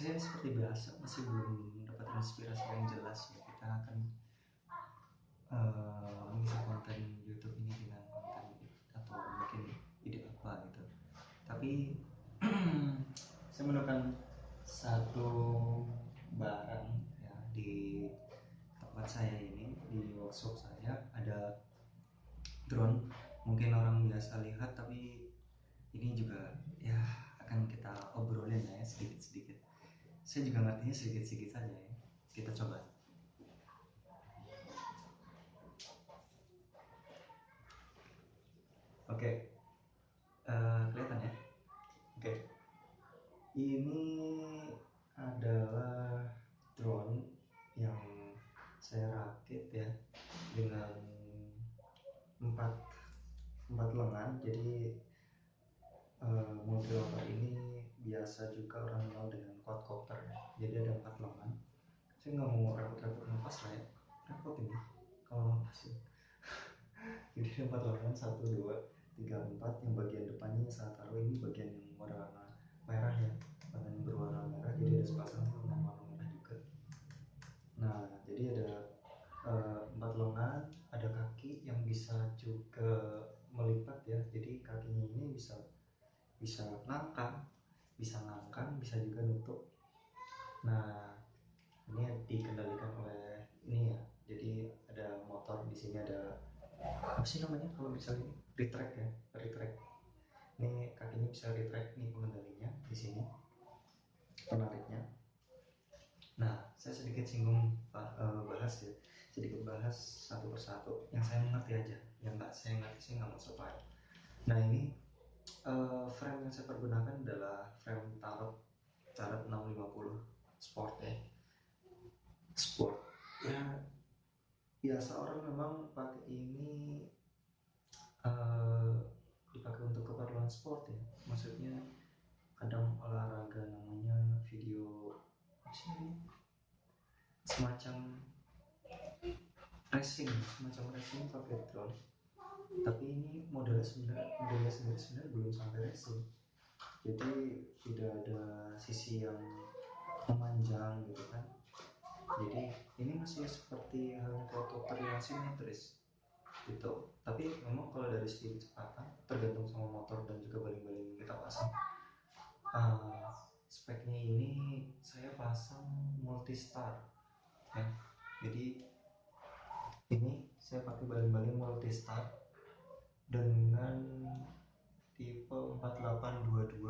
Saya seperti biasa masih belum dapat inspirasi yang jelas ya. Kita akan mengisi konten YouTube ini dengan konten atau mungkin ide apa gitu. Tapi saya menemukan satu barang ya di tempat saya ini, di workshop saya ada drone. Mungkin orang biasa lihat, tapi ini juga ya akan kita obrolin ya sedikit-sedikit. Saya juga ngertinya sedikit-sedikit saja ya. Kita coba. Oke, kelihatan ya. Oke, ini adalah drone yang saya rakit ya dengan empat lengan. Jadi multirotor ini biasa juga orang kenal dengan quadcopter ya. Jadi ada 4 lengan. Saya nggak mau repot-repot ngepas lah ya. Repot ini kalau ngepas ya. Jadi ada 4 lengan, 1, 2, 3, 4. Yang bagian depannya saya taruh ini bagian yang warna merah ya, bagian yang berwarna merah. Jadi ada sepasang lengan warna merah juga. Nah, jadi ada 4 lengan, ada kaki yang bisa juga melipat ya. Jadi kakinya ini bisa ngangkang, bisa juga nutup. Nah, ini dikendalikan oleh ini ya. Jadi ada motor di sini, ada apa sih namanya kalau misalnya ini retract ya, retract. Ini kakinya bisa retract, nih pengendalinya di sini, penariknya. Nah, saya sedikit singgung bahas ya, sedikit bahas satu persatu. Yang saya mengerti aja, yang nggak saya ngerti saya nggak mau supply. Nah, ini frame yang saya pergunakan adalah frame Tarot 650 Sport ya. Sport ya, biasa orang memang pakai ini dipakai untuk keperluan sport ya. Maksudnya kadang olahraga, namanya video apa sih ini, semacam racing pakai drone. Tapi ini modelnya sebenarnya belum sampai racing. Jadi tidak ada sisi yang memanjang gitu kan. Jadi ini masih seperti halnya quadcopter yang simetris gitu. Tapi memang kalau dari segi kecepatan tergantung sama motor dan juga baling-baling yang kita pasang. Speknya ini saya pasang multistar ya. Jadi ini saya pakai baling-baling multistar dengan tipe 4822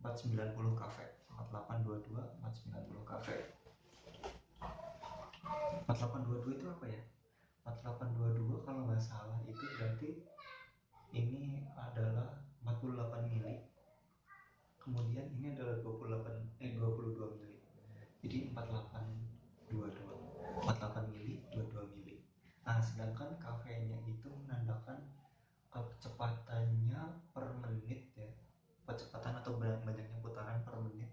490 cafe. 4822 490 cafe. 4822 itu apa ya? 4822 kalau nggak salah itu berarti ini adalah 48 mili. Kemudian ini adalah 22 mili. Jadi 48 mili, 22 mili. Nah, sedangkan kafenya itu menandakan kecepatannya per menit ya. Kecepatan atau banyaknya putaran per menit,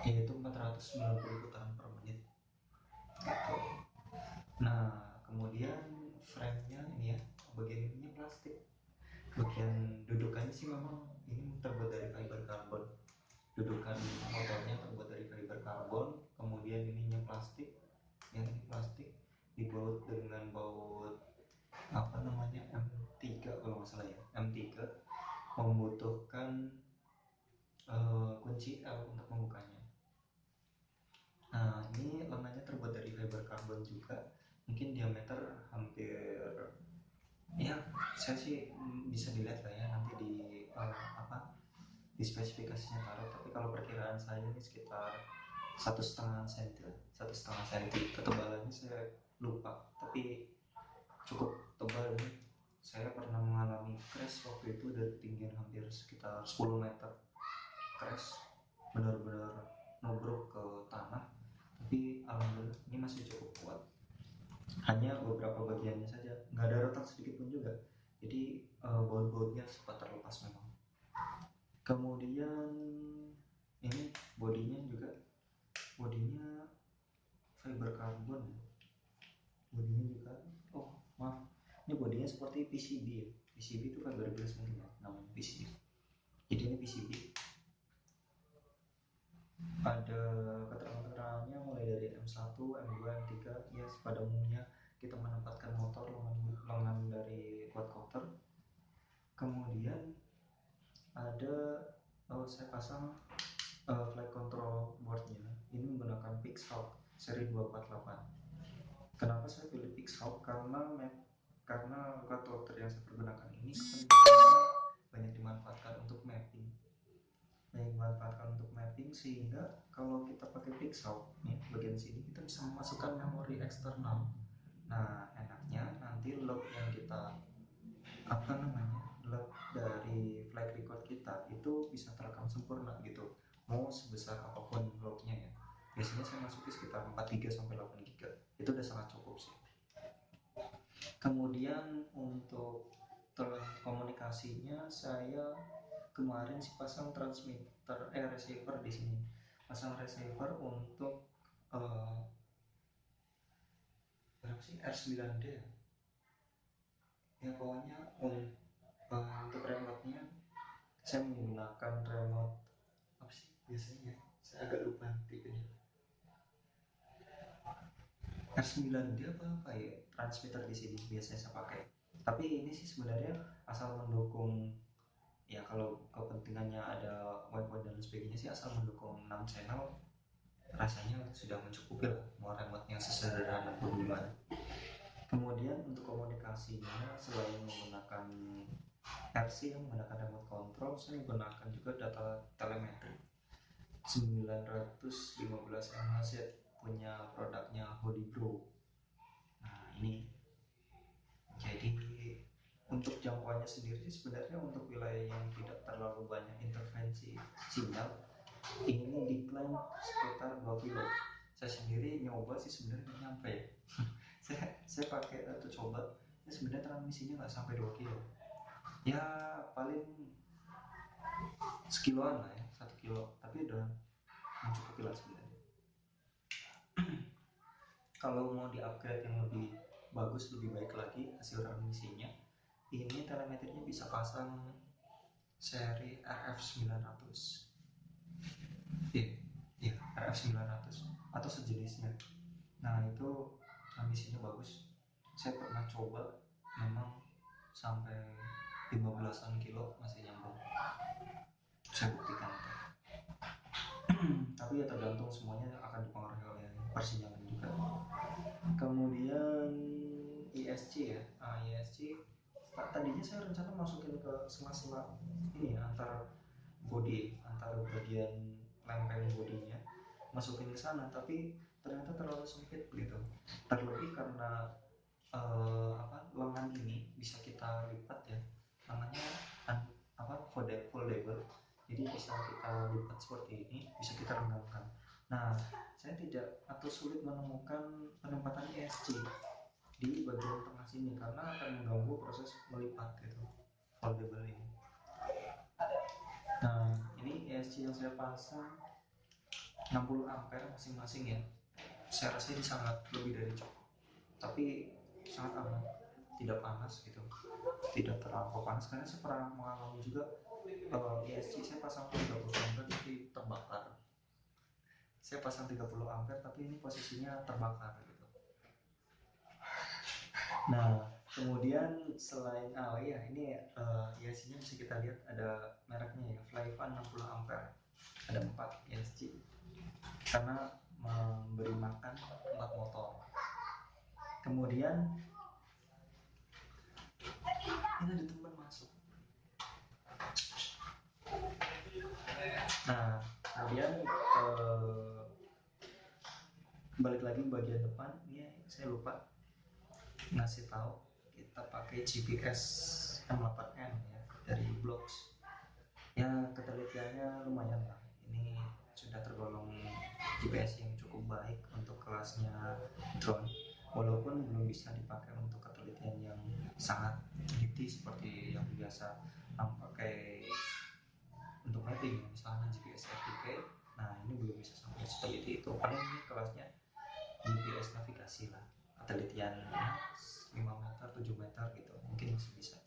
yaitu 490 putaran per menit. Gitu. Nah, kemudian frame-nya ini ya, bagian ininya plastik. Bagian dudukannya sih memang ini terbuat dari fiber karbon. Dudukan motornya terbuat dari fiber karbon. Kemudian ininya plastik, yang ini plastik dibaut dengan baut apa namanya M3 kalau nggak salah ya, M3. Membutuhkan kunci L untuk membukanya. Nah, ini lengannya terbuat dari fiber karbon juga. Mungkin diameter hampir ya, saya sih bisa dilihat lah ya nanti di di spesifikasinya taruh. Tapi kalau perkiraan saya ini sekitar 1,5 cm. Ketebalannya saya lupa, tapi cukup tebal ini. Saya pernah mengalami crash waktu itu dari ketinggian hampir sekitar 10 meter. Crash benar-benar nubruk ke tanah. Tapi alhamdulillah ini masih cukup kuat. Hanya beberapa bagiannya saja, nggak ada retak sedikit pun juga. Jadi baut-bautnya sempat terlepas memang. Kemudian ini bodinya fiber karbon. Bodinya juga, oh maaf, ini bodinya seperti PCB ya. PCB itu fiberglass mungkin ya namanya PCB. Jadi ini PCB. Ada keterangan-keterangannya mulai dari M1, M2, M3. Ya pada umumnya kita menempatkan motor lengan dari quadcopter. Kemudian ada saya pasang flight control boardnya ini menggunakan Pixhawk seri 248. Kenapa saya pilih Pixhawk? Karena quadcopter yang saya pergunakan ini kepentingannya banyak dimanfaatkan untuk mapping, sehingga kalau kita pakai Pixhawk nih bagian sini kita bisa memasukkan memori eksternal. Nah enaknya nanti log yang kita log dari flight record kita itu bisa terekam sempurna gitu, mau sebesar apapun lognya ya. Biasanya saya masukin sekitar 4 GB sampai 8 GB, itu udah sangat cukup sih. Kemudian untuk komunikasinya saya kemarin sih pasang transmitter receiver di sini, pasang receiver untuk berapa sih R9D ya pokoknya. Untuk remote-nya saya menggunakan remote apa sih biasanya, saya agak lupa tipenya, R9D apa ya transmitter di sini biasanya saya pakai. Tapi ini sih sebenarnya asal mendukung ya, kalau kepentingannya ada wifi dan sebagainya sih, asal mendukung 6 channel rasanya sudah mencukupi lah, mau remote yang sesederhana pun gimana. Kemudian untuk komunikasinya selain menggunakan RC yang menggunakan remote control, saya menggunakan juga data telemetri 915 MHz punya produknya Hodibro. Nah ini jadi untuk jangkauannya sendiri sebenarnya untuk wilayah yang tidak terlalu banyak intervensi sinyal ini diklaim sekitar 2 kilo. Saya sendiri nyoba sih sebenarnya nggak nyampe ya. saya pakai atau coba ya sebenarnya transmisinya nggak sampai 2 kilo ya, paling sekiloan lah ya, 1 kilo, tapi udah mencukupi lah sebenarnya. Kalau mau di upgrade yang lebih bagus, lebih baik lagi hasil transmisinya, ini telemetrinya bisa pasang seri RF900 ya, RF900 atau sejenisnya. Nah itu transmisinya bagus, saya pernah coba, memang sampai 15-an kilo masih nyambung, saya buktikan itu. Tapi ya tergantung, semuanya akan dipengaruhi oleh persinyalan juga. Kemudian ISC ya, ISC tadinya saya rencana masukin ke sela-sela ini ya, antar bagian lempeng bodinya, masukin ke sana, tapi ternyata terlalu sempit gitu. Terlebih karena lengan ini bisa kita lipat ya, namanya foldable, jadi bisa kita lipat seperti ini, bisa kita renggangkan. Nah saya tidak atau sulit menemukan penempatan ESC di bagian tengah sini karena akan mengganggu proses melipat gitu, foldable ini. Nah ini ESC yang saya pasang 60 ampere masing-masing ya, saya rasa ini sangat lebih dari cukup, tapi sangat aman, tidak panas gitu, tidak terlampau panas, karena saya pernah mengalami juga ESC saya pasang 30 ampere tapi terbakar. Saya pasang 30 ampere tapi ini posisinya terbakar gitu. Nah kemudian selain ya ini ESC-nya bisa kita lihat ada mereknya ya, Flyvan 60 ampere, ada 4 ESC karena memberi makan 4 motor. Kemudian ini ada teman masuk. Nah kemudian balik lagi bagian depan ini saya lupa ngasih tahu, kita pakai GPS M8N ya dari Blox. Ya ketelitiannya lumayan lah, ini sudah tergolong GPS yang cukup baik untuk kelasnya drone, walaupun belum bisa dipakai untuk ketelitian yang sangat teliti seperti yang biasa pakai untuk mapping ya, misalnya GPS RTK. Nah ini belum bisa sampai seteliti itu, paling ini kelasnya GPS navigasi lah, ketelitian 5 meter 7 meter gitu mungkin masih bisa.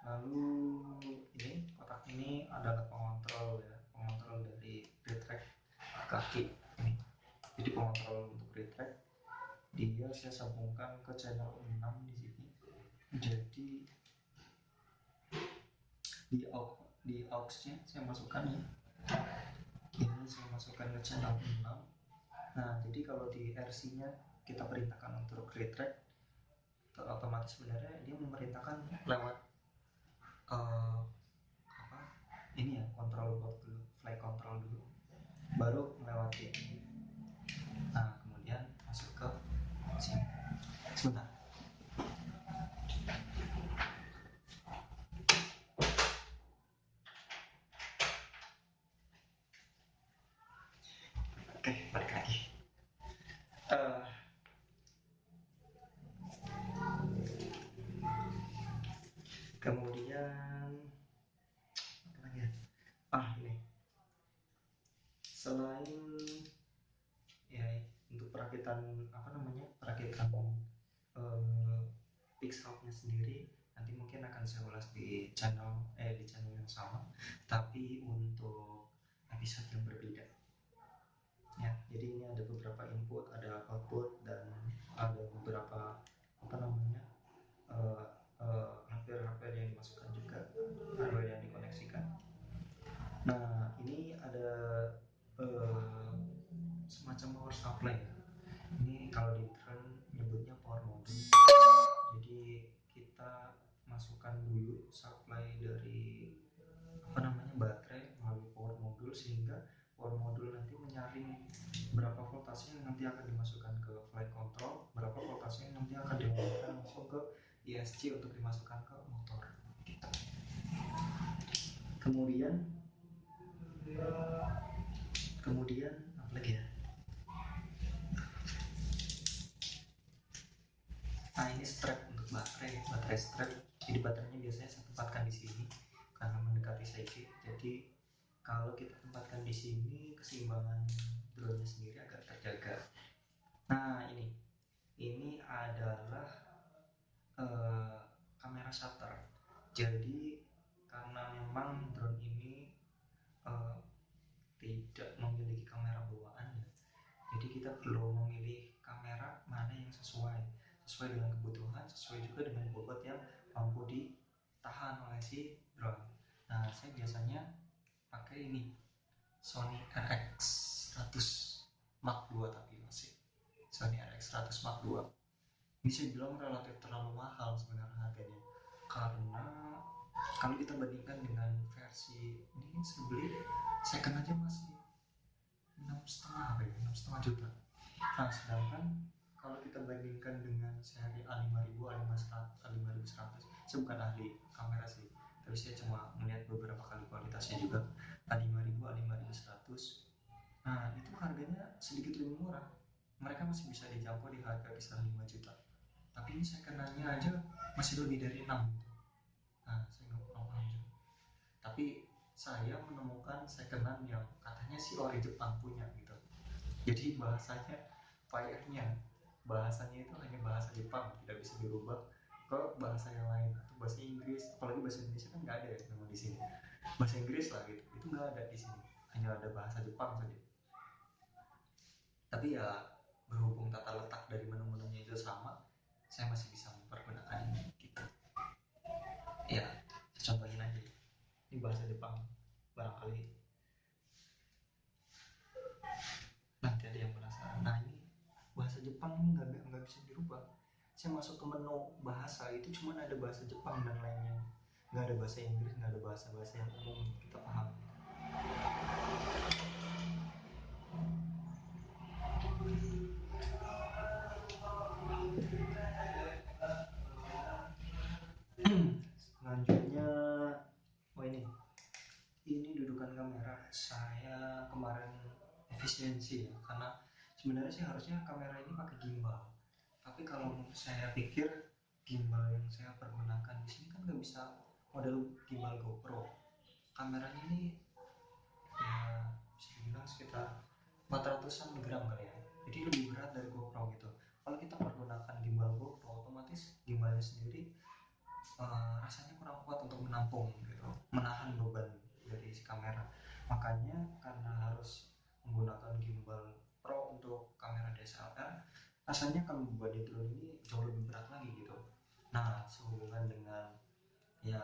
Lalu ini kotak ini adalah pengontrol ya, pengontrol dari kaki ini. Jadi pengontrol untuk retract dia saya sambungkan ke channel 6 di sini. Jadi di aux-nya saya masukkan ya. Ini saya masukkan ke channel 6. Nah, jadi kalau di RC-nya kita perintahkan untuk retract, otomatis sebenarnya dia memerintahkan lewat ini ya, control board dulu, flight control dulu, baru melewati. Nah, kemudian masuk ke sini. Sebentar. Oke, balik lagi. Kemudian apa lagi ya? Ini selain ya untuk perakitan perakitan pixelnya sendiri nanti mungkin akan saya ulas di channel yang sama, tapi untuk episode yang berbeda ya. Jadi ini ada beberapa input, ada output, dan ada beberapa hardware yang dimasukkan juga, hardware yang dikoneksikan. Nah, ini ada semacam power supply ya. Ini kalau di drone nyebutnya power module. Jadi kita masukkan dulu supply dari baterai melalui power module, sehingga power module nanti menyaring berapa voltase yang nanti akan dimasukkan ke flight control, berapa voltase yang nanti akan dimasukkan langsung ke ESC untuk dimasukkan ke motor. Kemudian apa lagi ya? Ini strap untuk baterai strap. Jadi baterainya biasanya saya tempatkan di sini karena mendekati safety. Jadi kalau kita tempatkan di sini, keseimbangan drone-nya sendiri agar terjaga. Nah, ini adalah kamera shutter. Jadi karena memang drone ini tidak memiliki kamera bawaan ya, jadi kita perlu memilih kamera mana yang sesuai dengan kebutuhan, sesuai juga dengan bobot yang mampu ditahan oleh si drone. Nah, saya biasanya pakai ini Sony RX100 Mark II, tapi masih Sony RX100 Mark II. Ini saya bilang relatif terlalu mahal sebenarnya harganya, karena kalau kita bandingkan dengan versi ini, saya beli second aja masih 6,5 juta. Nah, sedangkan kalau kita bandingkan dengan seri A5000, A5100, saya bukan ahli kamera sih, tapi saya cuma melihat beberapa kali kualitasnya juga. A5000, A5100, nah itu harganya sedikit lebih murah, mereka masih bisa dijangkau di harga kisaran 5 juta. Tapi ini saya kenanya aja masih lebih dari 6 gitu. Nah, saya nggak paham juga. Tapi saya menemukan second hand yang katanya si ori Jepang punya gitu. Jadi bahasanya itu hanya bahasa Jepang, tidak bisa dirubah ke bahasa yang lain atau bahasa Inggris. Apalagi bahasa Indonesia kan nggak ada ya memang di sini. Bahasa Inggris lah gitu, itu nggak ada di sini. Hanya ada bahasa Jepang saja. Tapi ya berhubung tata letak dari menu-menunya itu sama, saya masih bisa mempergunakan ini gitu. Ya, saya contohin aja. Ini bahasa Jepang, barangkali nanti ada yang penasaran. Nah, ini bahasa Jepang ini nggak bisa dirubah. Saya masuk ke menu bahasa itu cuma ada bahasa Jepang dan lainnya, nggak ada bahasa Inggris, nggak ada bahasa yang umum kita paham. Selanjutnya, ini dudukan kamera. Saya kemarin efisiensi ya, karena sebenarnya sih harusnya kamera ini pakai gimbal, tapi kalau saya pikir gimbal yang saya pergunakan di sini kan nggak bisa model gimbal GoPro. Kameranya ini ya bisa dibilang sekitar 400-an gram kali ya, jadi lebih berat dari GoPro gitu. Kalau kita pergunakan gimbal GoPro, otomatis gimbalnya sendiri rasanya kurang kuat untuk menampung gitu, menahan beban dari si kamera. Makanya karena harus menggunakan gimbal rasanya kalau membuat di drone ini jauh lebih berat lagi gitu. Nah, sehubungan dengan ya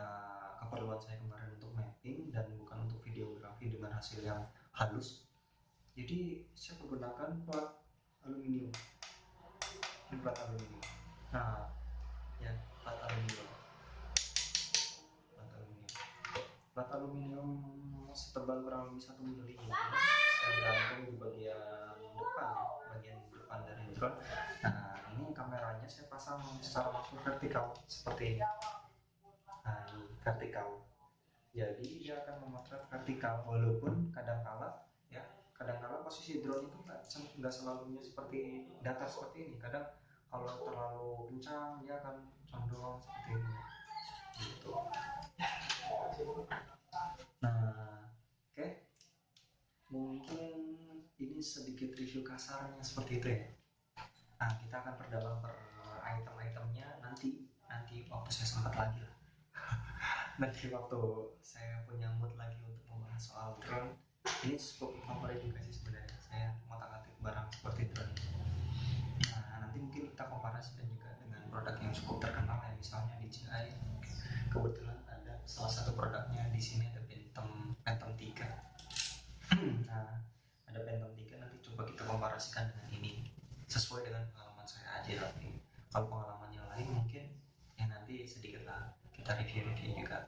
keperluan saya kemarin untuk mapping dan bukan untuk videografi dengan hasil yang halus, jadi saya menggunakan plat aluminium. Ini plat aluminium. Nah, ya plat aluminium. Plat aluminium. Plat aluminium setebal kurang lebih 1 mm. Saya gantung di bagian depan, bagian depan dari drone. Nah, ini kameranya saya pasang secara langsung vertikal seperti ini. Nah, ini vertikal. Jadi dia akan memotret vertikal, walaupun kadangkala ya, kadangkala posisi drone itu nggak selalunya seperti datar seperti ini. Kadang kalau terlalu kencang dia akan condong seperti ini gitu. Nah, oke, mungkin ini sedikit review kasarnya seperti itu ya. Nah, kita akan perdalam per item-itemnya nanti waktu saya sempat lagi lah. Nanti waktu saya punya mood lagi untuk membahas soal drone. Ini cukup favorit juga sih sebenarnya, saya ngotak-atik barang seperti drone ini. Nah, nanti mungkin kita komparasikan juga dengan produk yang cukup terkenal ya, misalnya DJI. Kebetulan ada salah satu produknya di sini, ada Phantom 3. Nah, ada Phantom 3, nanti coba kita komparasikan dengan ini sesuai dengan pengalaman saya aja. Tapi kalau pengalaman yang lain mungkin ya nanti sedikit lah kita review juga.